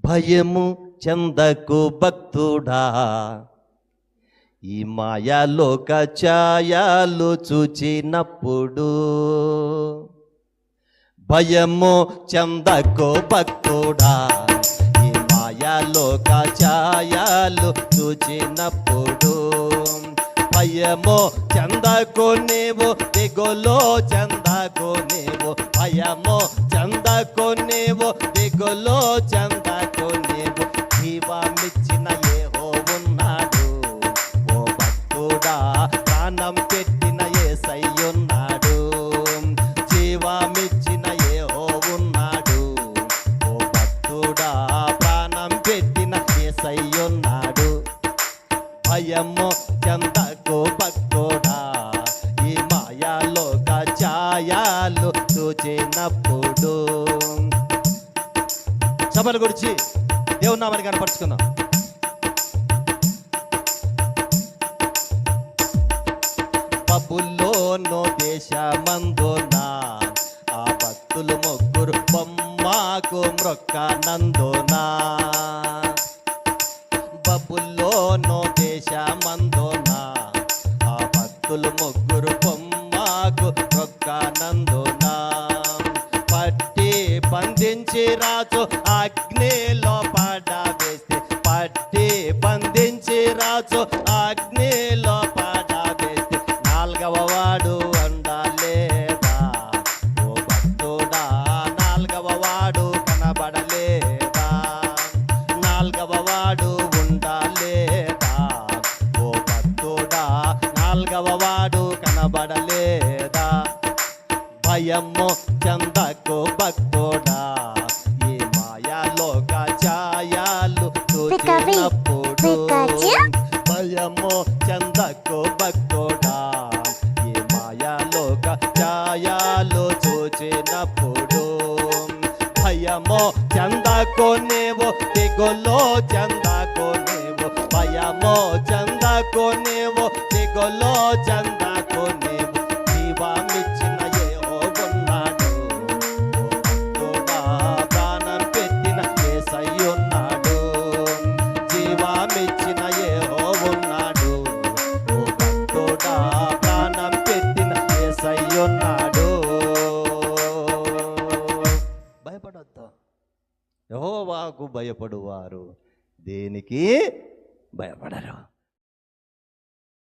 భయము చెందకు భక్తుడా, ఈ మాయాలోక ఛాయలు చూచినప్పుడు. భయము చెందకు భక్తుడా, ఈ మాయాలోక ఛాయలు చూచినప్పుడు. భయము చెందకు నీవు, దిగులో చెందకు నీవు. భయము చెందకు నీవు, దిగులో చెందకు నీవు. జీవమిచ్చిన యెహోవున్నాడు, ఓ భక్తుడా ప్రాణం పెట్టిన యేసయ్యున్నాడు. జీవమిచ్చిన యెహోవున్నాడు, ఓ భక్తుడా ప్రాణం పెట్టిన యేసయ్యున్నాడు. భయము చెందకు భక్తుడా, ఈ మాయాలోక ఛాయలు చూచినప్పుడు. సభల గురించి దేవుని నామాన్ని కనపరుచుకుందాం. బబులోను దేశమందున ఆ భక్తులు ముగ్గురు బొమ్మకు మ్రొక్కనందున. బబులోను దేశమందున ఆ భక్తులు ముగ్గురు బొమ్మకు మ్రొక్కనందున. పట్టి బంధించి రాజు అగ్నిలో పడవేస్తే, పట్టి బంధించి రాజు అగ్నిలో పడవేస్తే, నాలుగవ వాడు ఉండాలేదా ఓ భక్తుడా, నాలుగవ వాడు కనబడలేదా, నాలుగవ వాడు ఉండాలేదా ఓ భక్తుడా, నాలుగవ వాడు కనబడలేదా. భయము చెందకు భక్తుడా, ఈ మాయాలోక ఛాయలు చూచినప్పుడు. భయము చెందకు భక్తుడా, ఈ మాయాలోక ఛాయలు చూచినప్పుడు. భయము చెందకు నీవు, దిగులో చెందకు నీవు. భయము చెందకు నీవు, దిగులో చెందకు నీవు. జీవమిచ్చిన యెహోవున్నాడు, ఓ భక్తుడా ప్రాణం పెట్టిన యేసయ్యున్నాడు. జీవమిచ్చిన యెహోవున్నాడు, ఓ భక్తుడా ప్రాణం పెట్టిన యేసయ్యున్నాడు. భయపడొద్దు. యెహోవాకు భయపడువారు దేనికి భయపడరు.